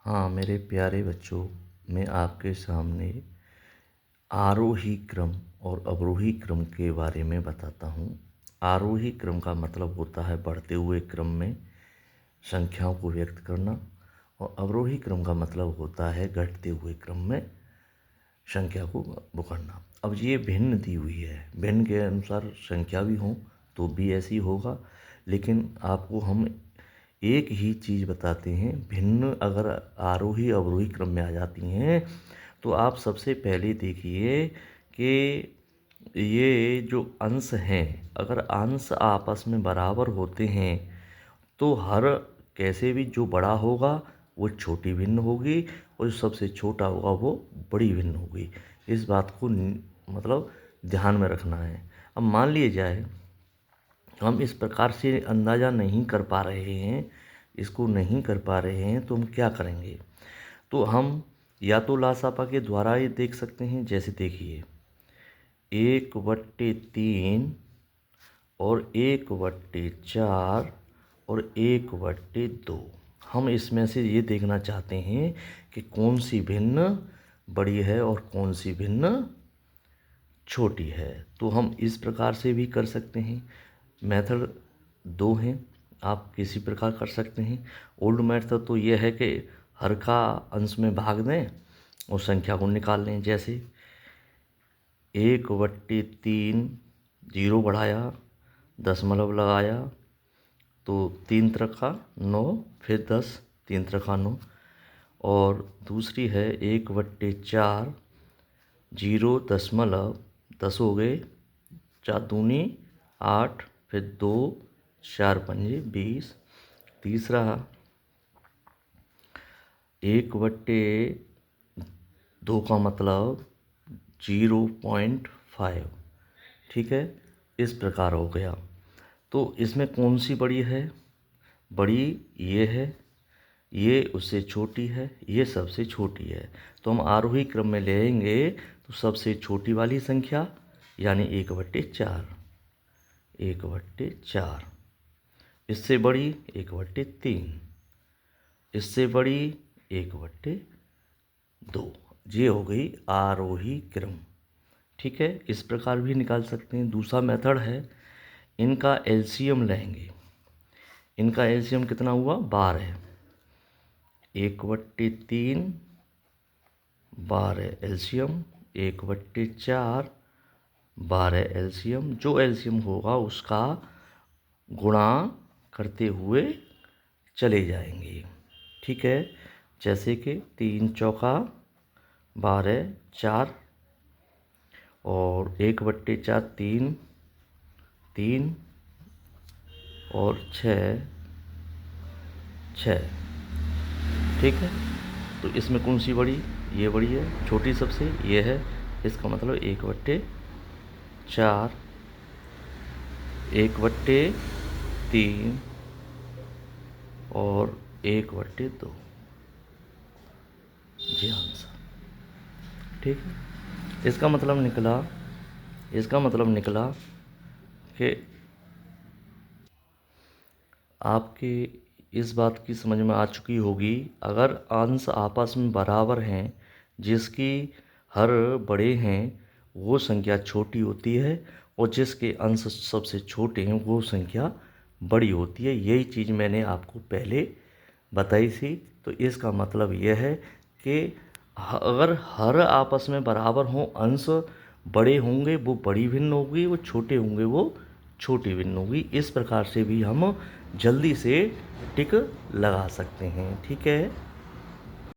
हाँ मेरे प्यारे बच्चों, मैं आपके सामने आरोही क्रम और अवरोही क्रम के बारे में बताता हूँ। आरोही क्रम का मतलब होता है बढ़ते हुए क्रम में संख्याओं को व्यक्त करना, और अवरोही क्रम का मतलब होता है घटते हुए क्रम में संख्या को पकड़ना। अब ये भिन्न दी हुई है, भिन्न के अनुसार संख्या भी हो तो भी ऐसी होगा, लेकिन आपको हम एक ही चीज़ बताते हैं। भिन्न अगर आरोही अवरोही क्रम में आ जाती हैं तो आप सबसे पहले देखिए कि ये जो अंश हैं, अगर अंश आपस में बराबर होते हैं तो हर कैसे भी जो बड़ा होगा वो छोटी भिन्न होगी, और जो सबसे छोटा होगा वो बड़ी भिन्न होगी। इस बात को मतलब ध्यान में रखना है। अब मान लिया जाए हम इस प्रकार से अंदाज़ा नहीं कर पा रहे हैं, इसको नहीं कर पा रहे हैं, तो हम क्या करेंगे? तो हम या तो लासापा के द्वारा ही देख सकते हैं। जैसे देखिए 1/3 और 1/4 और 1/2, हम इसमें से ये देखना चाहते हैं कि कौन सी भिन्न बड़ी है और कौन सी भिन्न छोटी है। तो हम इस प्रकार से भी कर सकते हैं। मेथड दो हैं, आप किसी प्रकार कर सकते हैं। ओल्ड मेथड तो यह है कि हर का अंश में भाग दें और संख्या को निकाल लें। जैसे 1/3, जीरो बढ़ाया, दशमलव लगाया तो 3 त्रिका 9, फिर 10, 3 त्रिका 9। और दूसरी है 1/4, जीरो दशमलव 10 हो गए, 4 दूनी 8, फिर 2, 4 पंजे 20। तीसरा 1/2 का मतलब 0.5, ठीक है। इस प्रकार हो गया। तो इसमें कौन सी बड़ी है? बड़ी ये है, ये उससे छोटी है, ये सबसे छोटी है। तो हम आरोही क्रम में लेंगे तो सबसे छोटी वाली संख्या यानी 1/4, 1/4। इससे बड़ी 1/3, इससे बड़ी 1/2। ये हो गई आरोही क्रम, ठीक है। इस प्रकार भी निकाल सकते हैं। दूसरा मेथड है, इनका एलसीएम लेंगे। इनका एलसीएम कितना हुआ? 12। 1/3, 12 एलसीएम, 1/4, 12 एलसीएम। जो एलसीएम होगा उसका गुणा करते हुए चले जाएंगे, ठीक है। जैसे कि 3 चौका 12, 4, और 1/4 3, 3, और 6, 6, ठीक है। तो इसमें कौन सी बड़ी? ये बड़ी है, छोटी सबसे ये है। इसका मतलब 1/4, 1/3 और 1/2। जी आंसर, ठीक है। इसका मतलब निकला कि आपके इस बात की समझ में आ चुकी होगी, अगर अंश आपस में बराबर हैं, जिसकी हर बड़े हैं वो संख्या छोटी होती है, और जिसके अंश सबसे छोटे हैं वो संख्या बड़ी होती है। यही चीज़ मैंने आपको पहले बताई थी। तो इसका मतलब यह है कि अगर हर आपस में बराबर हों, अंश बड़े होंगे वो बड़ी भिन्न होगी, वो छोटे होंगे वो छोटी भिन्न होगी। इस प्रकार से भी हम जल्दी से टिक लगा सकते हैं, ठीक है।